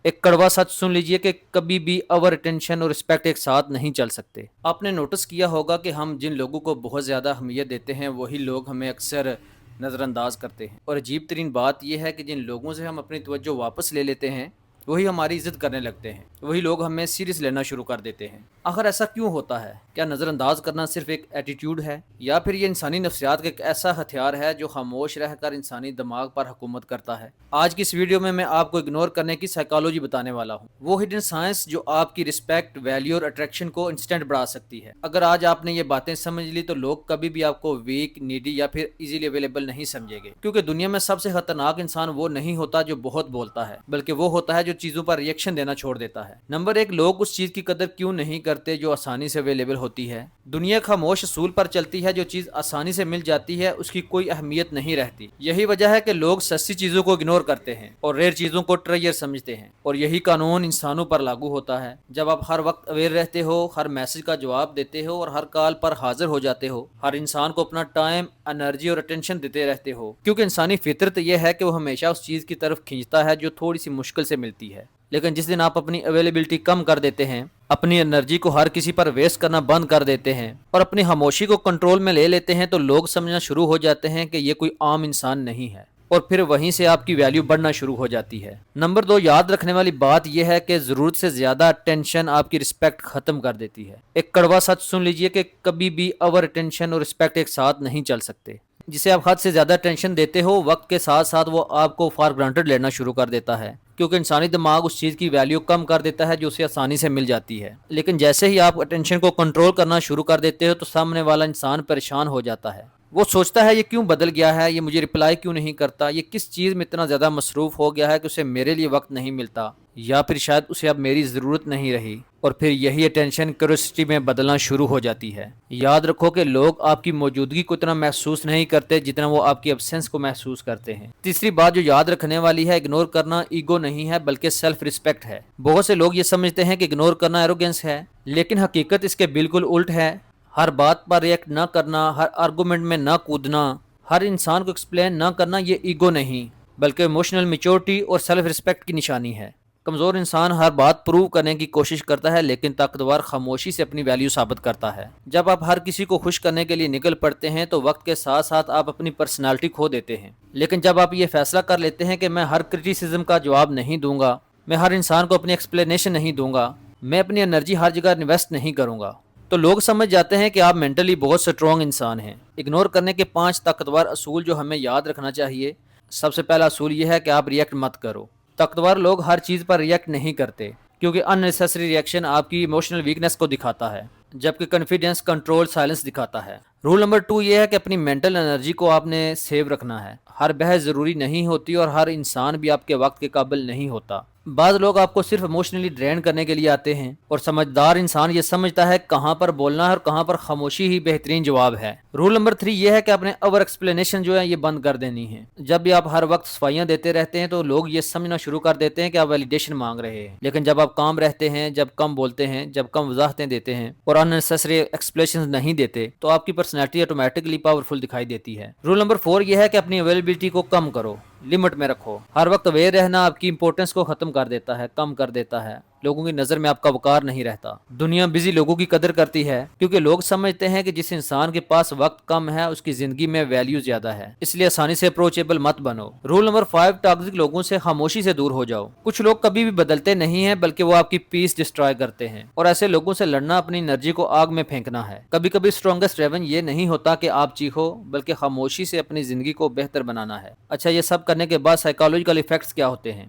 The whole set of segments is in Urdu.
ایک کڑوا سچ سن لیجئے کہ کبھی بھی اوور اٹینشن اور رسپیکٹ ایک ساتھ نہیں چل سکتے۔ آپ نے نوٹس کیا ہوگا کہ ہم جن لوگوں کو بہت زیادہ اہمیت دیتے ہیں وہی لوگ ہمیں اکثر نظر انداز کرتے ہیں، اور عجیب ترین بات یہ ہے کہ جن لوگوں سے ہم اپنی توجہ واپس لے لیتے ہیں وہی ہماری عزت کرنے لگتے ہیں، وہی لوگ ہمیں سیریس لینا شروع کر دیتے ہیں۔ آخر ایسا کیوں ہوتا ہے؟ کیا نظر انداز کرنا صرف ایک ایٹیٹیوڈ ہے، یا پھر یہ انسانی نفسیات کا ایک ایسا ہتھیار ہے جو خاموش رہ کر انسانی دماغ پر حکومت کرتا ہے؟ آج کی اس ویڈیو میں آپ کو اگنور کرنے کی سائیکالوجی بتانے والا ہوں، وہ ہڈن سائنس جو آپ کی رسپیکٹ، ویلیو اور اٹریکشن کو انسٹنٹ بڑھا سکتی ہے۔ اگر آج آپ نے یہ باتیں سمجھ لی تو لوگ کبھی بھی آپ کو ویک، نیڈی یا پھر ایزیلی اویلیبل نہیں سمجھیں گے، کیونکہ دنیا میں سب سے خطرناک انسان وہ نہیں ہوتا جو بہت بولتا ہے، بلکہ وہ ہوتا ہے جو چیزوں پر ریئیکشن دینا چھوڑ دیتا ہے۔ نمبر ایک، لوگ اس چیز کی قدر کیوں نہیں کرتے جو آسانی سے اویلیبل ہوتی ہے؟ دنیا خاموش اصول پر چلتی ہے، جو چیز آسانی سے مل جاتی ہے اس کی کوئی اہمیت نہیں رہتی۔ یہی وجہ ہے کہ لوگ سستی چیزوں کو اگنور کرتے ہیں اور ریئر چیزوں کو ٹریجر سمجھتے ہیں، اور یہی قانون انسانوں پر لاگو ہوتا ہے۔ جب آپ ہر وقت اویئر رہتے ہو، ہر میسج کا جواب دیتے ہو اور ہر کال پر حاضر ہو جاتے ہو، ہر انسان کو اپنا ٹائم، انرجی اور اٹینشن دیتے رہتے ہو، کیونکہ انسانی فطرت یہ ہے کہ وہ ہمیشہ اس چیز کی طرف کھینچتا ہے جو تھوڑی سی مشکل سے ملتی ہے۔ لیکن جس دن آپ اپنی اویلیبلٹی کم کر دیتے ہیں، اپنی انرجی کو ہر کسی پر ویسٹ کرنا بند کر دیتے ہیں اور اپنی خاموشی کو کنٹرول میں لے لیتے ہیں، تو لوگ سمجھنا شروع ہو جاتے ہیں کہ یہ کوئی عام انسان نہیں ہے، اور پھر وہیں سے آپ کی ویلیو بڑھنا شروع ہو جاتی ہے۔ نمبر دو، یاد رکھنے والی بات یہ ہے کہ ضرورت سے زیادہ اٹینشن آپ کی رسپیکٹ ختم کر دیتی ہے۔ ایک کڑوا سچ سن لیجئے کہ کبھی بھی اوور اٹینشن اور رسپیکٹ ایک ساتھ نہیں چل سکتے۔ جسے آپ حد سے زیادہ ٹینشن دیتے ہو، وقت کے ساتھ ساتھ وہ آپ کو فار گرانٹڈ لینا شروع کر دیتا ہے، کیونکہ انسانی دماغ اس چیز کی ویلیو کم کر دیتا ہے جو اسے آسانی سے مل جاتی ہے۔ لیکن جیسے ہی آپ اٹینشن کو کنٹرول کرنا شروع کر دیتے ہو تو سامنے والا انسان پریشان ہو جاتا ہے۔ وہ سوچتا ہے یہ کیوں بدل گیا ہے، یہ مجھے رپلائی کیوں نہیں کرتا، یہ کس چیز میں اتنا زیادہ مصروف ہو گیا ہے کہ اسے میرے لیے وقت نہیں ملتا، یا پھر شاید اسے اب میری ضرورت نہیں رہی، اور پھر یہی اٹینشن کیوریوسٹی میں بدلنا شروع ہو جاتی ہے۔ یاد رکھو کہ لوگ آپ کی موجودگی کو اتنا محسوس نہیں کرتے جتنا وہ آپ کی ایبسنس کو محسوس کرتے ہیں۔ تیسری بات جو یاد رکھنے والی ہے، اگنور کرنا ایگو نہیں ہے بلکہ سیلف ریسپیکٹ ہے۔ بہت سے لوگ یہ سمجھتے ہیں کہ اگنور کرنا ایروگینس ہے، لیکن حقیقت اس کے بالکل الٹ ہے۔ ہر بات پر ریئیکٹ نہ کرنا، ہر آرگومنٹ میں نہ کودنا، ہر انسان کو ایکسپلین نہ کرنا، یہ ایگو نہیں بلکہ ایموشنل میچورٹی اور سیلف ریسپیکٹ کی نشانی ہے۔ کمزور انسان ہر بات پروو کرنے کی کوشش کرتا ہے، لیکن طاقتور خاموشی سے اپنی ویلیو ثابت کرتا ہے۔ جب آپ ہر کسی کو خوش کرنے کے لیے نکل پڑتے ہیں تو وقت کے ساتھ ساتھ آپ اپنی پرسنالٹی کھو دیتے ہیں، لیکن جب آپ یہ فیصلہ کر لیتے ہیں کہ میں ہر کرٹیسزم کا جواب نہیں دوں گا، میں ہر انسان کو اپنی ایکسپلینیشن نہیں دوں گا، میں اپنی انرجی ہر جگہ انویسٹ نہیں کروں گا، تو لوگ سمجھ جاتے ہیں کہ آپ مینٹلی بہت سٹرونگ انسان ہیں۔ اگنور کرنے کے 5 طاقتور اصول جو ہمیں یاد رکھنا چاہیے۔ سب سے پہلا اصول یہ ہے کہ آپ ریئیکٹ مت کرو۔ طاقتور لوگ ہر چیز پر ریئیکٹ نہیں کرتے، کیونکہ ان نیسیسری ریئیکشن آپ کی ایموشنل ویکنس کو دکھاتا ہے، جبکہ کانفیڈنس کنٹرول سائلنس دکھاتا ہے۔ رول نمبر 2 یہ ہے کہ اپنی مینٹل انرجی کو آپ نے سیو رکھنا ہے۔ ہر بحث ضروری نہیں ہوتی اور ہر انسان بھی آپ کے وقت کے قابل نہیں ہوتا۔ بعض لوگ آپ کو صرف ایموشنلی ڈرین کرنے کے لیے آتے ہیں، اور سمجھدار انسان یہ سمجھتا ہے کہاں پر بولنا ہے اور کہاں پر خاموشی ہی بہترین جواب ہے۔ رول نمبر 3 یہ ہے کہ اپنے اوور ایکسپلینیشن جو ہے یہ بند کر دینی ہے۔ جب بھی آپ ہر وقت صفائیاں دیتے رہتے ہیں تو لوگ یہ سمجھنا شروع کر دیتے ہیں کہ آپ ویلیڈیشن مانگ رہے ہیں، لیکن جب آپ کام رہتے ہیں، جب کم بولتے ہیں، جب کم وضاحتیں دیتے ہیں اور ان نیسیسری ایکسپلینیشن نہیں دیتے، تو آپ کی پرسنالٹی آٹومیٹکلی پاورفل دکھائی دیتی ہے۔ رول نمبر 4 یہ ہے کہ اپنی اویلیبلٹی کو کم کرو، لمٹ میں رکھو۔ ہر وقت اویئر رہنا آپ کی امپورٹنس کو ختم کر دیتا ہے، کم کر دیتا ہے۔ لوگوں کی نظر میں آپ کا وقار نہیں رہتا۔ دنیا بزی لوگوں کی قدر کرتی ہے، کیونکہ لوگ سمجھتے ہیں کہ جس انسان کے پاس وقت کم ہے اس کی زندگی میں ویلیو زیادہ ہے، اس لیے آسانی سے اپروچیبل مت بنو۔ رول نمبر 5، ٹاکسک لوگوں سے خاموشی سے دور ہو جاؤ۔ کچھ لوگ کبھی بھی بدلتے نہیں ہیں بلکہ وہ آپ کی پیس ڈسٹرائے کرتے ہیں، اور ایسے لوگوں سے لڑنا اپنی انرجی کو آگ میں پھینکنا ہے۔ کبھی کبھی اسٹرانگسٹ ویپن یہ نہیں ہوتا کہ آپ چیخو، بلکہ خاموشی سے اپنی زندگی کو بہتر بنانا ہے۔ اچھا، یہ سب کرنے کے بعد سائیکالوجیکل ایفیکٹس کیا ہوتے ہیں؟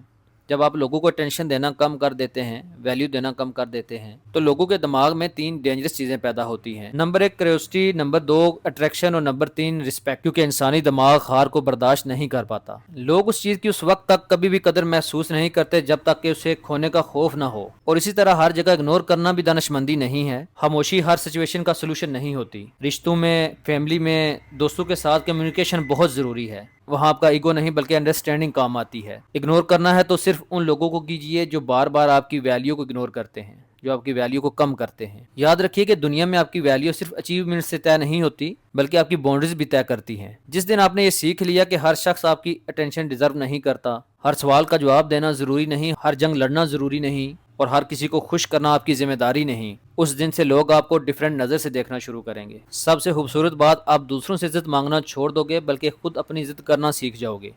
جب آپ لوگوں کو ٹینشن دینا کم کر دیتے ہیں، ویلیو دینا کم کر دیتے ہیں، تو لوگوں کے دماغ میں 3 ڈینجرس چیزیں پیدا ہوتی ہیں۔ نمبر 1 کریوسٹی، نمبر 2 اٹریکشن، اور نمبر 3 رسپیکٹ، کیونکہ انسانی دماغ ہار کو برداشت نہیں کر پاتا۔ لوگ اس چیز کی اس وقت تک کبھی بھی قدر محسوس نہیں کرتے جب تک کہ اسے کھونے کا خوف نہ ہو، اور اسی طرح ہر جگہ اگنور کرنا بھی دانشمندی نہیں ہے۔ خاموشی ہر سچویشن کا سولوشن نہیں ہوتی۔ رشتوں میں، فیملی میں، دوستوں کے ساتھ کمیونیکیشن بہت ضروری ہے۔ وہاں آپ کا ایگو نہیں بلکہ انڈرسٹینڈنگ کام آتی ہے۔ اگنور کرنا ہے تو صرف ان لوگوں کو کیجیے جو بار بار آپ کی ویلیو کو اگنور کرتے ہیں، جو آپ کی ویلیو کو کم کرتے ہیں۔ یاد رکھیے کہ دنیا میں آپ کی ویلیو صرف اچیومنٹ سے طے نہیں ہوتی بلکہ آپ کی باؤنڈریز بھی طے کرتی ہیں۔ جس دن آپ نے یہ سیکھ لیا کہ ہر شخص آپ کی اٹینشن ڈیزرو نہیں کرتا، ہر سوال کا جواب دینا ضروری نہیں، ہر جنگ لڑنا ضروری نہیں، اور ہر کسی کو خوش کرنا آپ کی ذمہ داری نہیں، اس دن سے لوگ آپ کو ڈیفرنٹ نظر سے دیکھنا شروع کریں گے۔ سب سے خوبصورت بات، آپ دوسروں سے عزت مانگنا چھوڑ دو گے بلکہ خود اپنی عزت کرنا سیکھ جاؤ گے۔